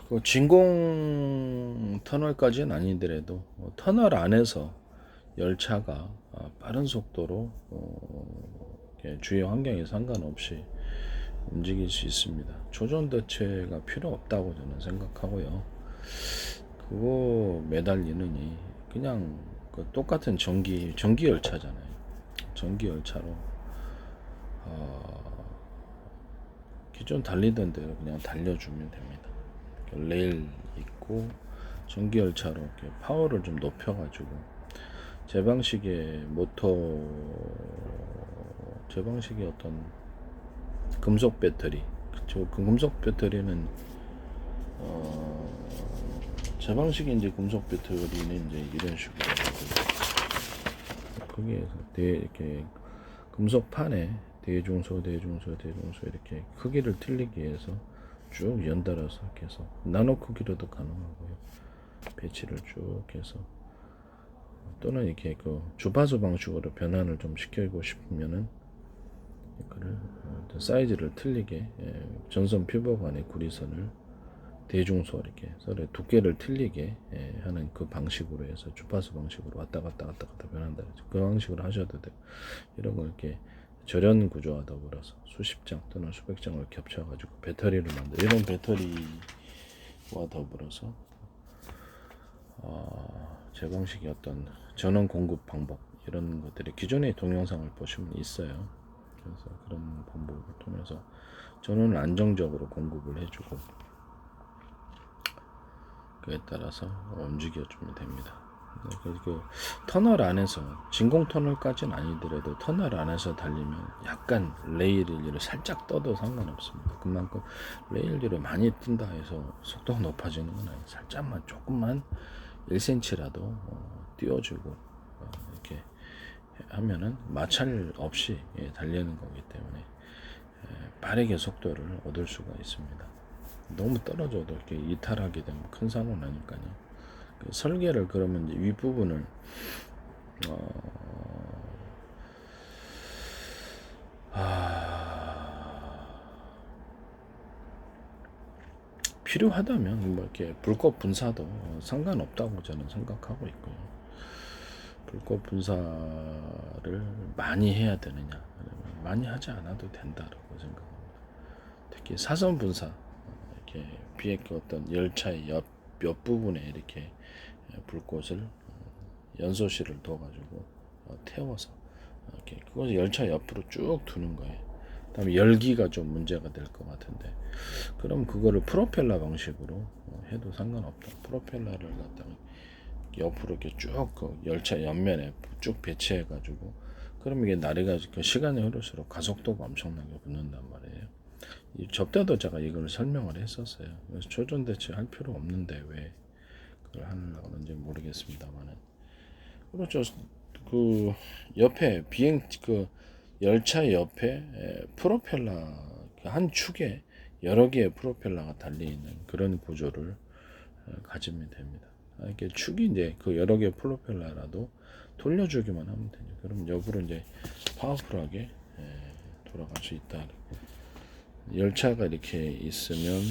그 진공 터널까지는 아니더라도 터널 안에서 열차가 빠른 속도로 주요 환경에 상관없이 움직일 수 있습니다. 조전 대체가 필요 없다고 저는 생각하고요. 그거 매달리느니 그냥 그 똑같은 전기 열차잖아요. 전기 열차로 기존 달리던 대로 그냥 달려주면 됩니다. 레일 있고 전기 열차로 이렇게 파워를 좀 높여가지고 제 방식의 제 방식의 어떤 금속 배터리, 그 금속 배터리는 제 방식의 이제 금속 배터리는 이제 이런 식으로 거기에서 이렇게 금속판에 대중소 이렇게 크기를 틀리기 위해서 쭉 연달아서 해서 나노 크기로도 가능하고요. 배치를 쭉 해서 또는 이렇게 그 주파수 방식으로 변환을 좀 시키고 싶으면은 이거를 사이즈를 틀리게 전선 피복 안에 구리선을 대중소 이렇게 서로 두께를 틀리게 하는 그 방식으로 해서 주파수 방식으로 왔다 갔다 변한다. 그 방식으로 하셔도 돼요. 이런 거 이렇게 절연 구조와 더불어서 수십 장 또는 수백 장을 겹쳐가지고 배터리를 만들 이런 배터리와 더불어서 제 방식의 어떤 전원 공급 방법 이런 것들이 기존의 동영상을 보시면 있어요. 그래서 그런 방법을 통해서 전원을 안정적으로 공급을 해주고 그에 따라서 움직여주면 됩니다. 그 터널 안에서 진공 터널까지는 아니더라도 터널 안에서 달리면 약간 레일을 살짝 떠도 상관없습니다. 그만큼 레일을 많이 뜬다 해서 속도가 높아지는 건 아니에요. 살짝만 조금만 1cm라도 띄워주고 이렇게 하면은 마찰 없이 달리는 거기 때문에 빠르게 속도를 얻을 수가 있습니다. 너무 떨어져도 이렇게 이탈하게 되면 큰 사고 나니까요. 그 설계를 그러면 이제 윗부분을 필요하다면 뭐 이렇게 불꽃 분사도 상관없다고 저는 생각하고 있고요. 불꽃 분사를 많이 해야 되느냐? 많이 하지 않아도 된다라고 생각합니다. 특히 사선 분사 이렇게 비행 어떤 열차의 옆 부분에 이렇게 불꽃을 연소실을 둬가지고 태워서 이렇게 그것을 열차 옆으로 쭉 두는 거예요. 그다음에 열기가 좀 문제가 될 것 같은데 그럼 그거를 프로펠러 방식으로 해도 상관없다. 프로펠러를 갖다가 옆으로 이렇게 쭉 그 열차 옆면에 쭉 배치해가지고 그럼 이게 나래가 그 시간이 흐를수록 가속도가 엄청나게 붙는단 말이에요. 접대도 제가 이걸 설명을 했었어요. 그래서 조전 대체할 필요 없는데 왜 그걸 하려고 하는지 모르겠습니다만은 그렇죠. 그 옆에 그 열차 옆에 프로펠러 한 축에 여러 개의 프로펠러가 달려 있는 그런 구조를 가지면 됩니다. 이렇게 축이 이제 그 여러 개의 프로펠러라도 돌려주기만 하면 되죠. 그럼 옆으로 이제 파워풀하게 돌아갈 수 있다. 열차가 이렇게 있으면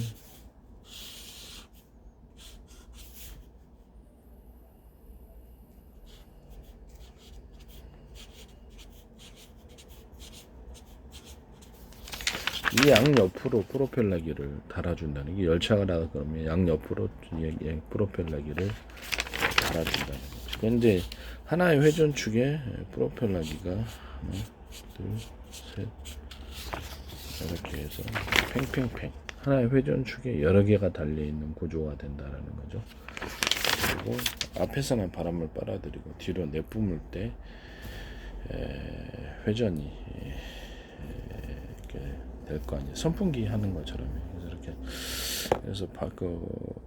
이 양옆으로 프로펠러기를 달아준다는 게 열차가 나가 그러면 양옆으로 프로펠러기를 달아준다는 거죠. 근데 하나의 회전축에 프로펠러기가 하나, 둘, 셋 이렇게 해서 팽팽팽 하나의 회전축에 여러 개가 달려 있는 구조가 된다라는 거죠. 그리고 앞에서는 바람을 빨아들이고 뒤로 내뿜을 때 회전이 이렇게 될 거 아니에요. 선풍기 하는 것처럼. 그래서 이렇게 그래서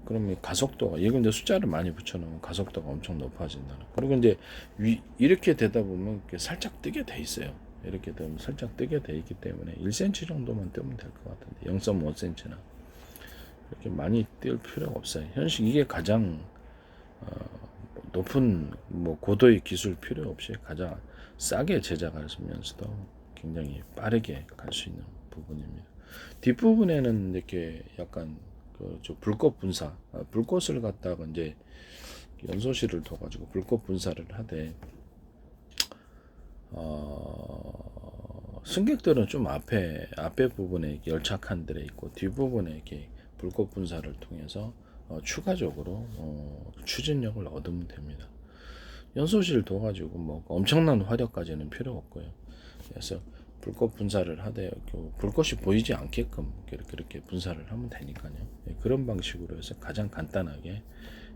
그러면 가속도가 이건 이제 숫자를 많이 붙여놓으면 가속도가 엄청 높아진다는. 그리고 이제 이렇게 되다 보면 이렇게 살짝 뜨게 돼 있어요. 이렇게 되면 살짝 뜨게 돼 있기 때문에 1cm 정도만 뜨면 될 것 같은데 0.5cm나 이렇게 많이 뜰 필요가 없어요. 현실 이게 가장 높은 뭐 고도의 기술 필요 없이 가장 싸게 제작하면서도 굉장히 빠르게 갈 수 있는 부분입니다. 뒷부분에는 이렇게 약간 저 불꽃 분사, 불꽃을 갖다가 이제 연소실을 둬가지고 불꽃 분사를 하되, 승객들은 좀 앞에 부분에 열차 칸들에 있고 뒷부분에 이렇게 불꽃 분사를 통해서 추가적으로 추진력을 얻으면 됩니다. 연소실 둬가지고 뭐 엄청난 화력까지는 필요 없고요. 그래서 불꽃 분사를 하되 불꽃이 보이지 않게끔 그렇게 분사를 하면 되니까요. 그런 방식으로 해서 가장 간단하게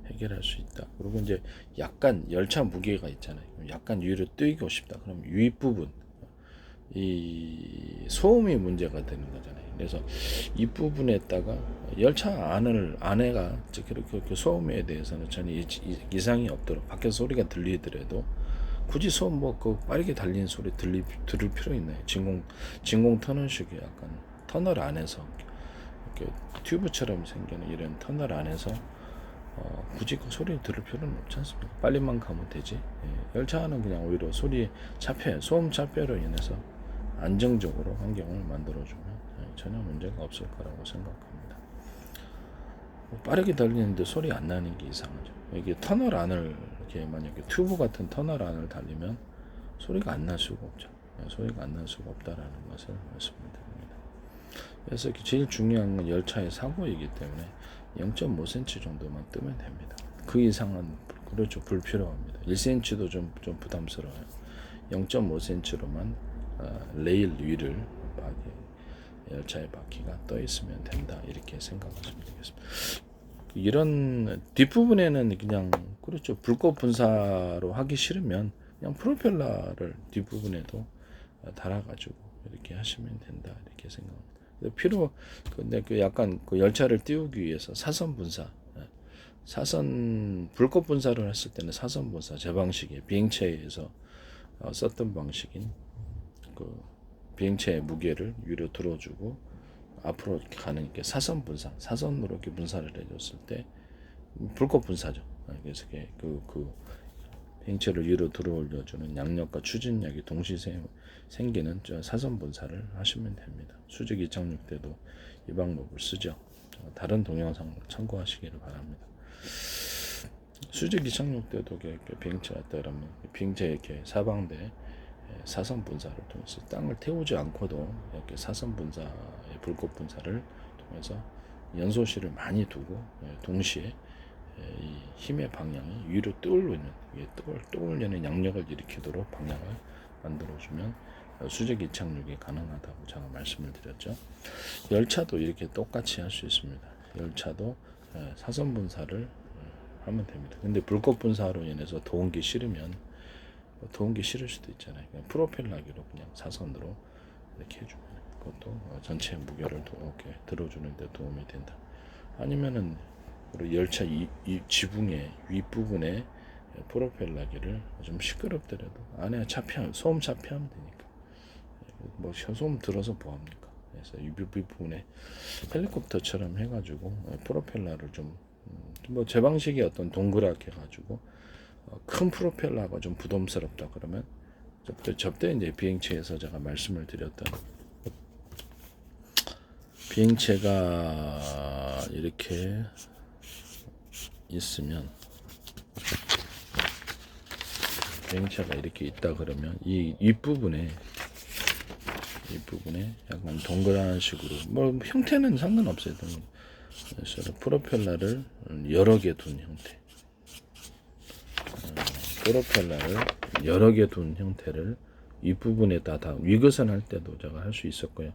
해결할 수 있다. 그리고 이제 약간 열차 무게가 있잖아요. 약간 위로 뛰고 싶다. 그럼 윗부분 이 소음이 문제가 되는 거잖아요. 그래서 이 부분에다가 열차 안에가 그렇게 소음에 대해서는 전혀 이상이 없도록 밖에 소리가 들리더라도 굳이 소음 그 빠르게 달리는 소리 들을 필요 있나요? 진공 터널식의 약간 터널 안에서 이렇게 튜브처럼 생기는 이런 터널 안에서 굳이 그 소리 들을 필요는 없지 않습니까? 빨리만 가면 되지. 열차 안은 그냥 오히려 소리 차폐, 소음 차폐로 인해서 안정적으로 환경을 만들어주면 전혀 문제가 없을 거라고 생각합니다. 빠르게 달리는데 소리 안 나는 게 이상하죠. 이게 터널 안을 이렇게 만약에 튜브 같은 터널 안을 달리면 소리가 안 날 수가 없죠. 소리가 안 날 수가 없다라는 것을 말씀드립니다. 그래서 제일 중요한 건 열차의 사고이기 때문에 0.5cm 정도만 뜨면 됩니다. 그 이상은 그렇죠, 불필요합니다. 1cm도 좀 부담스러워요. 0.5cm로만 레일 위를 열차의 바퀴가 떠 있으면 된다, 이렇게 생각하시면 되겠습니다. 이런 뒷부분에는 그냥 그렇죠, 불꽃 분사로 하기 싫으면 그냥 프로펠러를 뒷부분에도 달아가지고 이렇게 하시면 된다, 이렇게 생각합니다. 근데 약간 그 열차를 띄우기 위해서 사선 분사, 불꽃 분사를 했을 때는 사선 분사, 제 방식에 비행체에서 썼던 방식인 그 비행체의 무게를 위로 들어주고 앞으로 가는 게 사선으로 이렇게 분사를 해줬을 때 불꽃 분사죠. 그래서 그 비행체를 위로 들어올려주는 양력과 추진력이 동시 생기는 사선 분사를 하시면 됩니다. 수직 이착륙 때도 이 방법을 쓰죠. 다른 동영상 참고하시기를 바랍니다. 수직 이착륙 때도 비행체 왔다 그러면 비행체 이렇게 사방대 사선 분사를 통해서 땅을 태우지 않고도 이렇게 사선 분사의 불꽃 분사를 통해서 연소실을 많이 두고 동시에 이 힘의 방향이 위로 떠올리는 양력을 일으키도록 방향을 만들어주면 수직 이착륙이 가능하다고 제가 말씀을 드렸죠. 열차도 이렇게 똑같이 할 수 있습니다. 열차도 사선 분사를 하면 됩니다. 근데 불꽃 분사로 인해서 더운 게 싫을 수도 있잖아요. 그냥 프로펠러기로 그냥 사선으로 이렇게 해주면 그것도 전체 무게를 이렇게 들어주는 데 도움이 된다. 아니면은 열차 이 지붕의 윗부분에 프로펠러기를 좀 시끄럽더라도 안에 소음 차폐하면 되니까 뭐 소음 들어서 뭐합니까? 그래서 이 윗부분에 헬리콥터처럼 해가지고 프로펠러를 좀 뭐 제 방식이 어떤 동그랗게 해가지고 큰 프로펠러가 좀 부담스럽다 그러면 저때 이제 비행체에서 제가 말씀을 드렸던 비행체가 이렇게 있으면 비행체가 이렇게 있다 그러면 이 윗부분에 약간 동그란 식으로 뭐 형태는 상관없어요. 그래서 프로펠러를 여러 개 둔 형태. 프로펠러를 여러 개 둔 형태를 윗부분에다 다 위거선 할 때도 제가 할 수 있었고요.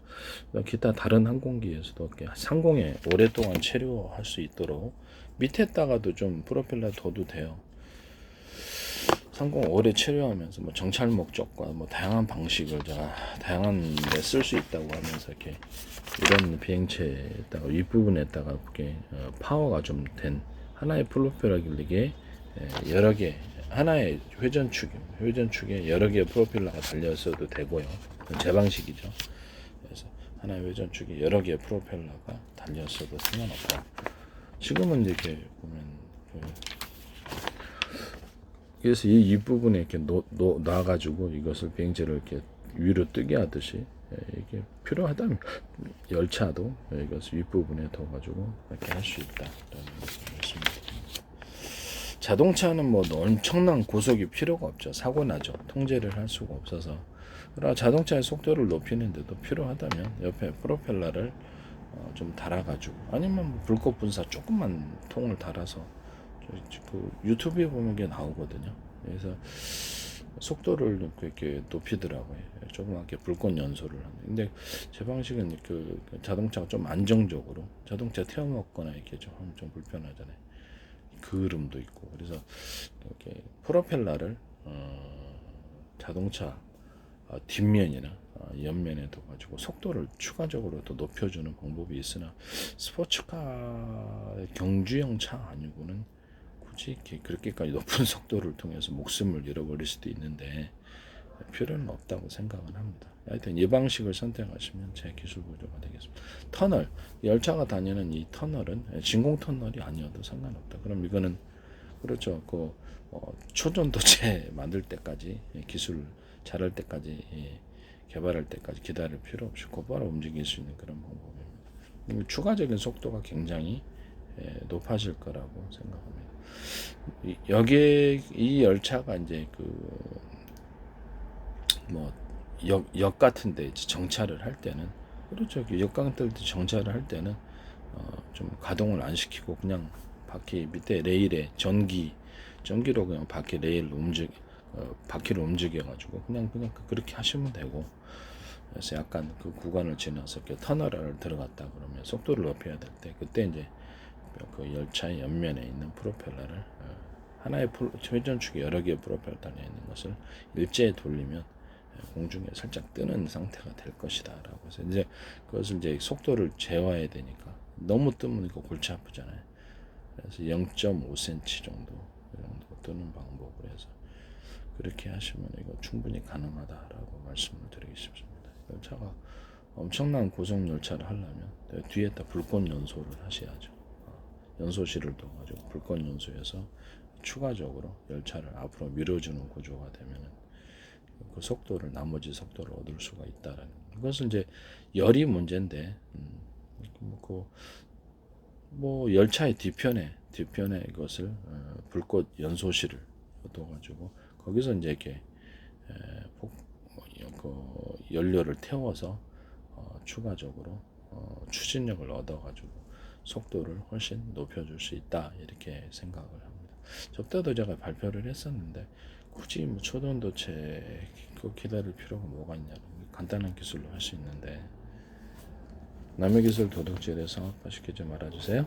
기타 다른 항공기에서도 상공에 오랫동안 체류할 수 있도록 밑에다가도 좀 프로펠러 둬도 돼요. 상공 오래 체류하면서 뭐 정찰 목적과 뭐 다양한 방식을 제가 다양한 데 쓸 수 있다고 하면서 이렇게 이런 비행체에다가 윗부분에다가 이렇게 파워가 좀 된 하나의 프로펠러기에 여러 개 하나의 회전축에 여러 개의 프로펠러가 달려 있어도 되고요. 제 방식이죠. 그래서 하나의 회전축에 여러 개의 프로펠러가 달려 있어도 상관없다. 지금은 이렇게 보면 그래서 이 윗부분에 이렇게 놔가지고 이것을 비행체를 이렇게 위로 뜨게 하듯이 이게 필요하다면 열차도 이것을 윗부분에 더 가지고 이렇게 할 수 있다라는 말씀입니다. 자동차는 뭐 엄청난 고속이 필요가 없죠. 사고 나죠. 통제를 할 수가 없어서. 그러나 자동차의 속도를 높이는데도 필요하다면 옆에 프로펠러를 좀 달아가지고, 아니면 뭐 불꽃 분사 조금만 통을 달아서, 그 유튜브에 보면 게 나오거든요. 그래서 속도를 이렇게 높이더라고요. 조그맣게 불꽃 연소를 하는데, 근데 제 방식은 그 자동차가 좀 안정적으로, 자동차 태워먹거나 이렇게 좀 하면 좀 불편하잖아요. 그을음도 있고. 그래서 이렇게 프로펠러를 자동차 뒷면이나 옆면에 둬가지고 속도를 추가적으로 또 높여주는 방법이 있으나, 스포츠카 경주용 차 아니고는 굳이 이렇게 그렇게까지 높은 속도를 통해서 목숨을 잃어버릴 수도 있는데 필요는 없다고 생각은 합니다. 하여튼 이 방식을 선택하시면 제 기술 보조가 되겠습니다. 터널, 열차가 다니는 이 터널은 진공 터널이 아니어도 상관없다. 그럼 이거는 그렇죠. 그 초전도체 만들 때까지, 기술 잘할 때까지, 개발할 때까지 기다릴 필요 없이 곧바로 움직일 수 있는 그런 방법입니다. 추가적인 속도가 굉장히 높아질 거라고 생각합니다. 여기에 이 열차가 이제 그 뭐 역 같은데 이제 정차를 할 때는, 그렇죠. 역 같은 데 정차를 할 때는 좀 가동을 안 시키고 그냥 바퀴 밑에 레일에 전기로 그냥 바퀴 레일 바퀴를 움직여 가지고 그냥 그렇게 하시면 되고. 그래서 약간 그 구간을 지나서 이렇게 터널을 들어갔다 그러면 속도를 높여야 될 때, 그때 이제 그 열차의 옆면에 있는 프로펠러를, 하나의 회전축에 여러 개의 프로펠러 달려 있는 것을 일제히 돌리면 공중에 살짝 뜨는 상태가 될 것이다라고 해서, 이제 그것을 이제 속도를 제어해야 되니까, 너무 뜨면 이거 골치 아프잖아요. 그래서 0.5cm 정도 뜨는 방법을 해서 그렇게 하시면 이거 충분히 가능하다라고 말씀을 드리고 싶습니다. 열차가 엄청난 고속 열차를 하려면 뒤에다 불꽃 연소를 하셔야죠. 연소실을 둬가지고 불꽃 연소해서 추가적으로 열차를 앞으로 밀어주는 구조가 되면은 그 속도를, 나머지 속도를 얻을 수가 있다라는. 그것은 이제 열이 문제인데, 뭐 열차의 뒤편에 이것을 불꽃 연소실을 둬가지고 거기서 이제 이렇게 그 연료를 태워서 추가적으로 추진력을 얻어가지고 속도를 훨씬 높여줄 수 있다, 이렇게 생각을 합니다. 저때도 제가 발표를 했었는데, 굳이 뭐 초전도체 기다릴 필요가 뭐가 있냐는, 간단한 기술로 할 수 있는데, 남의 기술 도둑질에 상업화시키지 말아주세요.